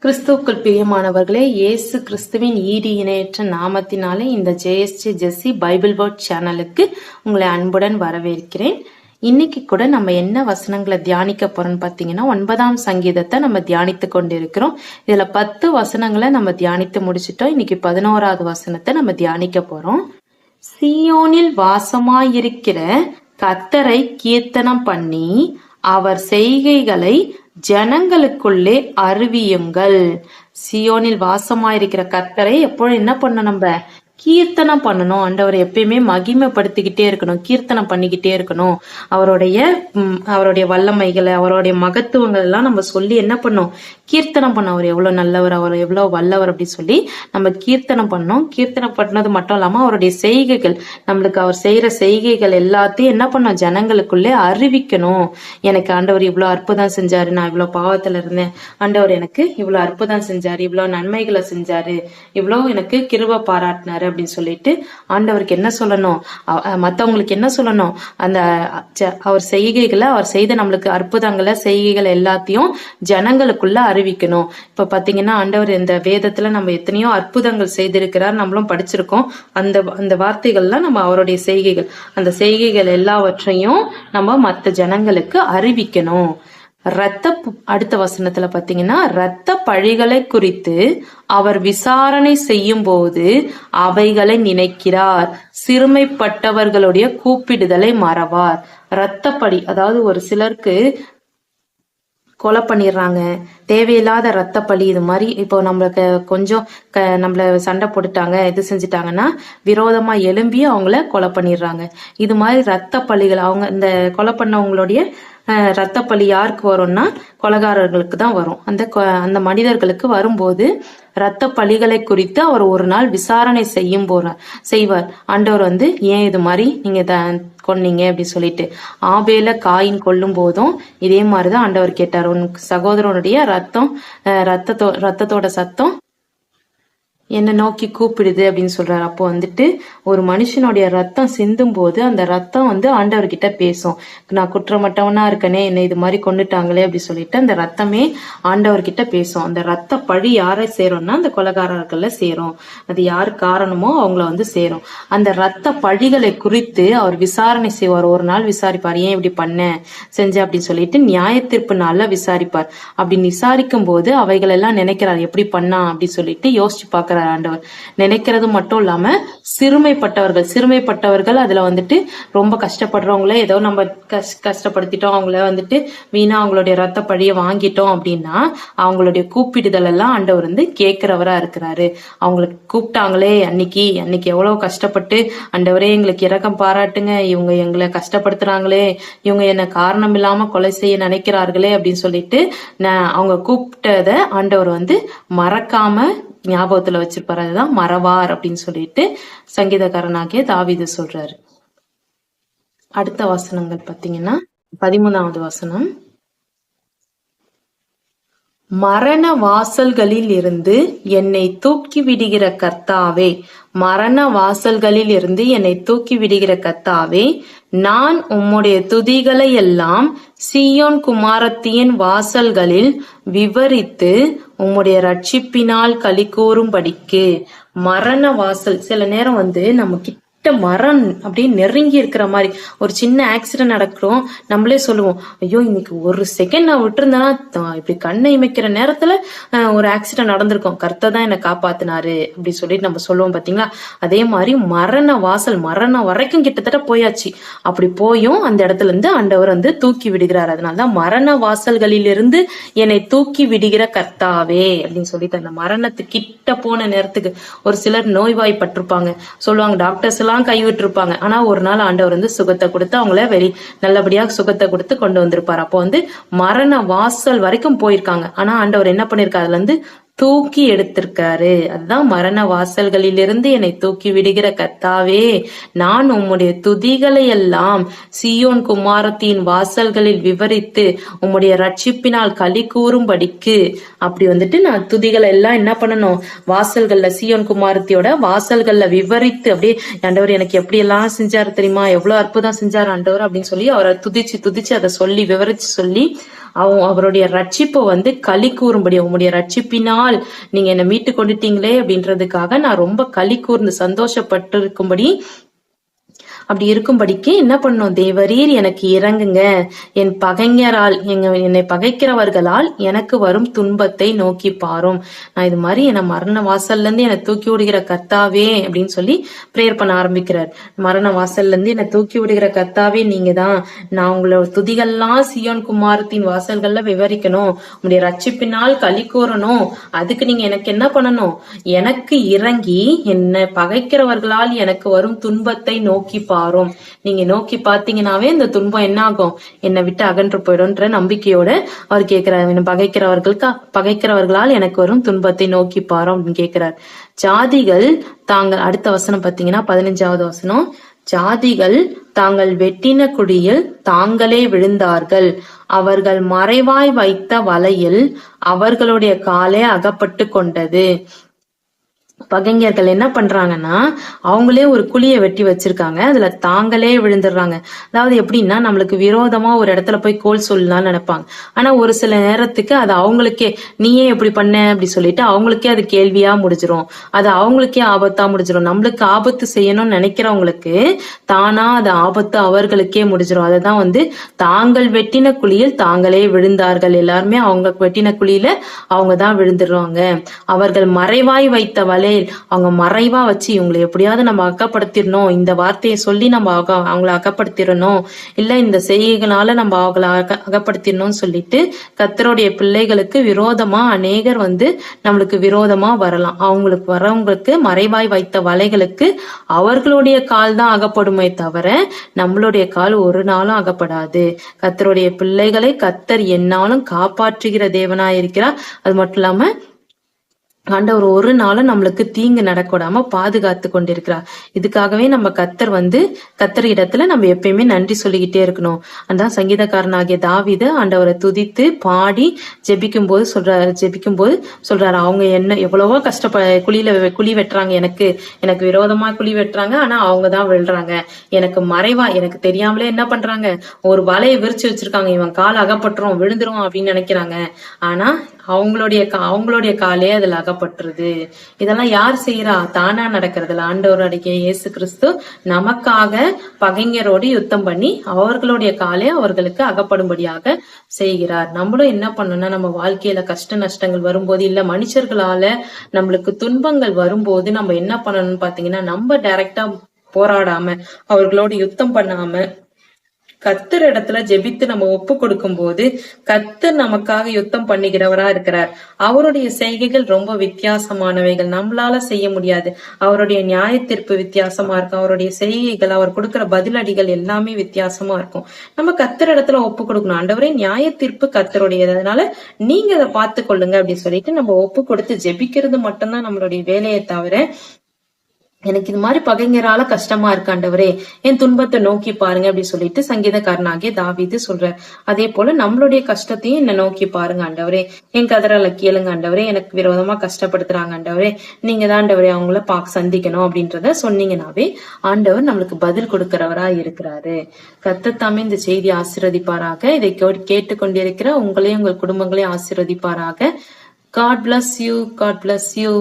கிறிஸ்துவுக்குள் பிரியமானவர்களே, இயேசு கிறிஸ்துவின் ஈடு இணையற்ற நாமத்தினாலே இந்த ஜேஎஸ்ஜே ஜெஸ்ஸி பைபிள் வேர்ட் சேனலுக்கு உங்களை அன்புடன் வரவேற்கிறேன். இன்னைக்கு கூட நம்ம என்ன வசனங்களை தியானிக்க போறோம்னு பார்த்தீங்கன்னா, 9ஆம் சங்கீதத்தை நம்ம தியானித்து கொண்டிருக்கிறோம். இதுல 10 வசனங்களை நம்ம தியானித்து முடிச்சிட்டோம். இன்னைக்கு 11ஆவது வசனத்தை நம்ம தியானிக்க போறோம். சீயோனில் வாசமாயிருக்கிற கர்த்தரை கீர்த்தனம் பண்ணி அவர் செய்கைகளை ஜனங்களுக்குள்ளே அறிவியுங்கள். சியோனில் வாசமாயிருக்கிற கர்த்தரை எப்பொழுது என்ன பண்ணணும்? நம்ம கீர்த்தனம் பண்ணணும். ஆண்டவரை எப்பயுமே மகிமைப்படுத்திக்கிட்டே இருக்கணும், கீர்த்தனம் பண்ணிக்கிட்டே இருக்கணும். அவருடைய வல்லமைகளை, அவருடைய மகத்துவங்கள் எல்லாம் நம்ம சொல்லி என்ன பண்ணோம்? கீர்த்தனம் பண்ண. அவர் எவ்வளவு நல்லவர், அவர் எவ்வளவு வல்லவர் அப்படி சொல்லி நம்ம கீர்த்தனம் பண்ணோம். கீர்த்தனம் பண்ணது மட்டும் இல்லாம அவருடைய செய்கைகள், நம்மளுக்கு அவர் செய்யற செய்கைகள் எல்லாத்தையும் என்ன பண்ணோம்? ஜனங்களுக்குள்ளே அறிவிக்கணும். எனக்கு ஆண்டவர் இவ்வளவு அற்புதம் செஞ்சாரு, நான் இவ்வளவு பாவத்துல இருந்தேன், ஆண்டவர் எனக்கு இவ்வளவு அற்புதம் செஞ்சாரு, இவ்வளவு நன்மைகளை செஞ்சாரு, இவ்வளவு எனக்கு கிருபை பாராட்டினாரு அப்படின்னு சொல்லிட்டு ஆண்டவருக்கு என்ன சொல்லணும்? மத்தவங்களுக்கு என்ன சொல்லணும்? அந்த அவர் செய்கைகளை, அவர் செய்த நம்மளுக்கு அற்புதங்களை, செய்கைகள் எல்லாத்தையும் ஜனங்களுக்குள்ள அறிவிக்கணும். இப்ப பாத்தீங்கன்னா, ஆண்டவர் இந்த வேதத்துல நம்ம எத்தனையோ அற்புதங்கள் செய்திருக்கிறார், நம்மளும் படிச்சிருக்கோம். அந்த வார்த்தைகள்லாம் நம்ம அவருடைய செய்கைகள், அந்த செய்கைகள் எல்லாவற்றையும் நம்ம மற்ற ஜனங்களுக்கு அறிவிக்கணும். அடுத்த வசனத்துல பாத்தீங்கன்னா, இரத்த பழிகளை குறித்து அவர் விசாரணை செய்யும் போது அவைகளை நினைக்கிறார், சிறுமைப்பட்டவர்களுடைய கூப்பிடுதலை மறவார். இரத்த பழி, அதாவது ஒரு சிலருக்கு கொலை பண்ணிடுறாங்க, தேவையில்லாத ரத்த பழி. இது மாதிரி இப்போ நம்மளுக்கு கொஞ்சம் நம்மள சண்டை போட்டுட்டாங்க, இது செஞ்சுட்டாங்கன்னா விரோதமா எழும்பி அவங்கள கொலை பண்ணிடுறாங்க. இது மாதிரி ரத்த பழிகள், அவங்க இந்த கொலை பண்ணவங்களுடைய ரத்த பழி யாருக்கு வரும்னா கொலைகாரர்களுக்கு தான் வரும். அந்த மனிதர்களுக்கு வரும்போது இரத்த பழிகளை குறித்து அவர் ஒரு நாள் விசாரணை செய்வார். ஆண்டவர் ஏன் இது மாதிரி நீங்க கொன்னீங்க அப்படி சொல்லிட்டு. ஆபேல காயின் கொல்லும் போதும் இதே மாதிரிதான் ஆண்டவர் கேட்டார். உன் சகோதரனுடைய ரத்தத்தோட சத்தம் என்ன நோக்கி கூப்பிடுது அப்படின்னு சொல்றாரு. அப்போ ஒரு மனுஷனுடைய ரத்தம் சிந்தும் போது அந்த ரத்தம் ஆண்டவர்கிட்ட பேசும். நான் குற்றமற்றவனா இருக்கனே, என்னை இது மாதிரி கொண்டுட்டாங்களே அப்படி சொல்லிட்டு அந்த ரத்தமே ஆண்டவர்கிட்ட பேசும். அந்த ரத்த பழி யாரை சேரும்னா அந்த கொலைகாரர்கள்ல சேரும். அது யாரு காரணமோ அவங்கள சேரும். அந்த ரத்த பழிகளை குறித்து அவர் விசாரணை செய்வார். ஒரு நாள் விசாரிப்பார், ஏன் இப்படி செஞ்ச அப்படின்னு சொல்லிட்டு நியாய தீர்ப்பு நாள்ல விசாரிப்பார். அப்படி விசாரிக்கும் போது அவைகள் எல்லாம் நினைக்கிறார், எப்படி பண்ணா அப்படின்னு சொல்லிட்டு யோசிச்சு பார்க்க ஆண்டவர். நினைக்கிறது மட்டும் இல்லாம சிறுமைப்பட்டவர்கள் அதுல ரொம்ப கஷ்டப்படுறவங்கள ஏதோ நம்ம கஷ்டப்படுத்திட்டோம், அவங்கள வீணா அவங்களுடைய ரத்த பழிய வாங்கிட்டோம் அப்படின்னா அவங்களுடைய கூப்பிடுதல் எல்லாம் ஆண்டவர் கேட்கிறவரா இருக்கிறாரு. அவங்களுக்கு கூப்பிட்டாங்களே அன்னைக்கு எவ்வளவு கஷ்டப்பட்டு, ஆண்டவரே எங்களுக்கு இரக்கம் பாராட்டுங்க, இவங்க எங்களை கஷ்டப்படுத்துறாங்களே, இவங்க என்ன காரணம் இல்லாம கொலை செய்ய நினைக்கிறார்களே அப்படின்னு சொல்லிட்டு அவங்க கூப்பிட்டத ஆண்டவர் மறக்காம ஞாபகத்துல வச்சிருப்பாரு. அதுதான் மறவார் அப்படின்னு சொல்லிட்டு சங்கீதக்காரனாகிய தாவீது சொல்றாரு. அடுத்த வசனங்கள் பாத்தீங்கன்னா 13வது வசனம். மரண வாசல்களில் இருந்து என்னை தூக்கி விடுகிற கர்த்தாவே, மரண வாசல்களில் இருந்து என்னை தூக்கி விடுகிற கர்த்தாவே, நான் உம்முடைய துதிகளை எல்லாம் சீயோன் குமாரத்தியின் வாசல்களில் விவரித்து உம்முடைய ரட்சிப்பினால் களி கூறும்படிக்கு. மரண வாசல், சில நேரம் நம்ம கிட்ட மரம் அப்படியே நெருங்கி இருக்கிற மாதிரி ஒரு சின்ன ஆக்சிடென்ட் நடக்கிறோம், நம்மளே சொல்லுவோம், ஐயோ இன்னைக்கு ஒரு செகண்ட் நான் விட்டுருந்தேன்னா இப்படி கண்ணை இமைக்கிற நேரத்துல ஒரு ஆக்சிடென்ட் நடந்திருக்கும், கர்த்தர் தான் என்னை காப்பாத்தினாரு அப்படி சொல்லிட்டு நம்ம சொல்லுவோம் பாத்தீங்களா. அதே மாதிரி மரண வாசல், மரணம் வரைக்கும் கிட்டத்தட்ட போயாச்சு. அப்படி போயும் அந்த இடத்துல இருந்து ஆண்டவர் தூக்கி விடுகிறார். அதனாலதான் மரண வாசல்களில் இருந்து என்னை தூக்கி விடுகிற கர்த்தாவே அப்படின்னு சொல்லிட்டு, அந்த மரணத்துக்கு கிட்ட போன நேரத்துக்கு ஒரு சிலர் நோய்வாய்ப்பட்டிருப்பாங்க, சொல்லுவாங்க டாக்டர்ஸ் எல்லாம் கைவிட்டு இருப்பாங்க. ஆனா ஒரு நாள் ஆண்டவர் சுகத்தை கொடுத்து அவங்கள நல்லபடியாக சுகத்தை கொடுத்து கொண்டு வந்திருப்பாரு. அப்போ மரண வாசல் வரைக்கும் போயிருக்காங்க. ஆனா ஆண்டவர் என்ன பண்ணிருக்காரு? அதுல தூக்கி எடுத்திருக்காரு. அதுதான் மரண வாசல்களிலிருந்து என்னை தூக்கி விடுகிற கர்த்தாவே, நான் உம்முடைய துதிகளை எல்லாம் சீயோன் குமாரத்தின் வாசல்களில் விவரித்து உம்முடைய ரட்சிப்பினால் களி கூறும்படிக்கு. அப்படி நான் துதிகளை எல்லாம் என்ன பண்ணணும்? வாசல்கள்ல, சீயோன் குமாரத்தியோட வாசல்கள்ல விவரித்து, அப்படியே ஆண்டவர் எனக்கு எப்படி எல்லாம் செஞ்சாரு தெரியுமா, எவ்வளவு அற்புதம் செஞ்சாரு ஆண்டவர் அப்படின்னு சொல்லி அவரை துதிச்சு அதை சொல்லி விவரிச்சு சொல்லி அவருடைய ரட்சிப்பை வந்து களி கூறும்படி, உங்களுடைய ரட்சிப்பினால் நீங்க என்னை மீட்டு கொண்டுட்டீங்களே அப்படின்றதுக்காக நான் ரொம்ப களி கூர்ந்து சந்தோஷப்பட்டு இருக்கும்படி, அப்படி இருக்கும்படிக்கு என்ன பண்ணும், தேவரீர் எனக்கு இறங்குங்க, என் பகைஞரால் என்னை பகைக்கிறவர்களால் எனக்கு வரும் துன்பத்தை நோக்கி பாரும். நான் இது மாதிரி என்னை மரண வாசல்ல இருந்து என்னை தூக்கி விடுகிற கர்த்தாவே அப்படின்னு சொல்லி பிரேயர் பண்ண ஆரம்பிக்கிறார். மரண வாசல்ல இருந்து என்னை தூக்கி விடுகிற கர்த்தாவே நீங்க தான். நான் உங்களோட துதிகள்லாம் சியோன் குமாரத்தின் வாசல்கள்ல விவரிக்கணும், உங்களுடைய ரட்சிப்பினால் களி கூறணும். அதுக்கு நீங்க எனக்கு என்ன பண்ணணும், எனக்கு இறங்கி என்னை பகைக்கிறவர்களால் எனக்கு வரும் துன்பத்தை நோக்கி பாரும். நீங்க நோக்கி பாத்தீங்கன்னாவே இந்த துன்பம் என்ன ஆகும், என்னை விட்டு அகன்று போயிடும்ன்ற நம்பிக்கையோட அவர் கேட்கிறார். பகைக்கிறவர்களால் எனக்கு வரும் துன்பத்தை நோக்கி பாரும் அப்படின்னு கேட்கிறார். ஜாதிகள் தாங்கள், அடுத்த வசனம் பாத்தீங்கன்னா 15வது வசனம், ஜாதிகள் தாங்கள் வெட்டின குழியில் தாங்களே விழுந்தார்கள், அவர்கள் மறைவாய் வைத்த வலையில் அவர்களுடைய காலே அகப்பட்டு கொண்டது. பகைஞர்கள் என்ன பண்றாங்கன்னா அவங்களே ஒரு குழியை வெட்டி வச்சிருக்காங்க, அதுல தாங்களே விழுந்துடுறாங்க. அதாவது எப்படின்னா, நம்மளுக்கு விரோதமா ஒரு இடத்துல போய் கோல் சொல்லலாம்னு நினைப்பாங்க. ஆனா ஒரு சில நேரத்துக்கு அது அவங்களுக்கே, நீயே எப்படி பண்ண அப்படி சொல்லிட்டு அவங்களுக்கே அது கேள்வியா முடிஞ்சிரும், அது அவங்களுக்கே ஆபத்தா முடிஞ்சிரும். நம்மளுக்கு ஆபத்து செய்யணும்னு நினைக்கிறவங்களுக்கு தானா அது ஆபத்து அவர்களுக்கே முடிஞ்சிரும். அததான் வந்து தாங்கள் வெட்டின குழியில் தாங்களே விழுந்தார்கள். எல்லாருமே அவங்க வெட்டின குழியில அவங்கதான் விழுந்துடுறாங்க. அவர்கள் மறைவாய் வைத்த வலை, அவங்க மறைவா வச்சு இவங்களை எப்படியாவது நம்ம அகப்படுத்திடணும், இந்த வார்த்தையை சொல்லி நம்ம அவங்கள அகப்படுத்திடணும், இல்ல இந்த செய்கைகளால நம்ம அவங்கள அகப்படுத்திடணும்னு சொல்லிட்டு கர்த்தருடைய பிள்ளைகளுக்கு விரோதமா அநேகர் வந்து நம்மளுக்கு விரோதமா வரலாம். அவங்களுக்கு வரவங்களுக்கு மறைவாய் வைத்த வலைகளுக்கு அவர்களுடைய கால் தான் அகப்படுமே தவிர நம்மளுடைய கால் ஒரு நாளும் அகப்படாது. கர்த்தருடைய பிள்ளைகளை கர்த்தர் என்னாலும் காப்பாற்றுகிற தேவனாயிருக்கிறார். அது மட்டும் இல்லாம ஆண்டவர் ஒரு நாளும் நம்மளுக்கு தீங்கு நடக்கூடாம பாதுகாத்து கொண்டிருக்கிறார். இதுக்காகவே நம்ம கர்த்தர் இடத்துல நம்ம எப்பயுமே நன்றி சொல்லிக்கிட்டே இருக்கணும். அதான் சங்கீதக்காரனாகிய தாவீது ஆண்டவரை துதித்து பாடி ஜெபிக்கும் போது சொல்றாரு, அவங்க என்ன எவ்வளவோ குழி வெட்டுறாங்க, எனக்கு விரோதமா குழி வெட்டுறாங்க, ஆனா அவங்கதான் விழுறாங்க. எனக்கு மறைவா, எனக்கு தெரியாமலே என்ன பண்றாங்க, ஒரு வலையை விரிச்சு வச்சிருக்காங்க, இவன் கால் அகப்பட்டுரும் விழுந்துரும் அப்படின்னு நினைக்கிறாங்க. ஆனா அவங்களுடைய காலே அதுல அகப்பட்டுருது. இதெல்லாம் யார் செய்யறா, தானா நடக்கிறதுல ஆண்டவருடைய இயேசு கிறிஸ்து நமக்காக பகைஞரோடு யுத்தம் பண்ணி அவர்களுடைய காலே அவர்களுக்கு அகப்படும்படியாக செய்கிறார். நம்மளும் என்ன பண்ணணும்னா, நம்ம வாழ்க்கையில கஷ்ட நஷ்டங்கள் வரும்போது, இல்ல மனுஷர்களால நம்மளுக்கு துன்பங்கள் வரும்போது நம்ம என்ன பண்ணணும்னு பாத்தீங்கன்னா, நம்ம டைரக்டா போராடாம அவர்களோடு யுத்தம் பண்ணாம கர்த்தர் இடத்துல ஜெபித்து நம்ம ஒப்பு கொடுக்கும் போது கர்த்தர் நமக்காக யுத்தம் பண்ணுகிறவரா இருக்கிறார். அவருடைய செய்கைகள் ரொம்ப வித்தியாசமானவைகள், நம்மளால செய்ய முடியாது. அவருடைய நியாய தீர்ப்பு வித்தியாசமா இருக்கும், அவருடைய செய்கைகள், அவர் கொடுக்கிற பதிலடிகள் எல்லாமே வித்தியாசமா இருக்கும். நம்ம கர்த்தர் இடத்துல ஒப்பு கொடுக்கணும். ஆண்டவரே, நியாய தீர்ப்பு கர்த்தருடையது, அதனால நீங்க அதை பார்த்து கொள்ளுங்க அப்படின்னு சொல்லிட்டு நம்ம ஒப்பு கொடுத்து ஜெபிக்கிறது மட்டும்தான் நம்மளுடைய வேலையை தவிர, எனக்கு இது மாதிரி பகைஞரால கஷ்டமா இருக்கு ஆண்டவரே, என் துன்பத்தை நோக்கி பாருங்க அப்படின்னு சொல்லிட்டு சங்கீதக்காரனாகிய தாவீது சொல்ற. அதே போல நம்மளுடைய கஷ்டத்தையும் என்ன நோக்கி பாருங்க ஆண்டவரே, என் கதறல கேளுங்க ஆண்டவரே, எனக்கு விரோதமா கஷ்டப்படுத்துறாங்க ஆண்டவரே, நீங்க தான் ஆண்டவரே அவங்கள சந்திக்கணும் அப்படின்றத சொன்னீங்கன்னாவே ஆண்டவர் நம்மளுக்கு பதில் கொடுக்கிறவரா இருக்கிறாரு. கர்த்தர் இந்த செய்தி ஆசீர்வதிப்பாராக. இதை கேட்டுக்கொண்டிருக்கிற உங்களையும் உங்கள் குடும்பங்களையும் ஆசீர்வதிப்பாராக. God bless you. God bless you.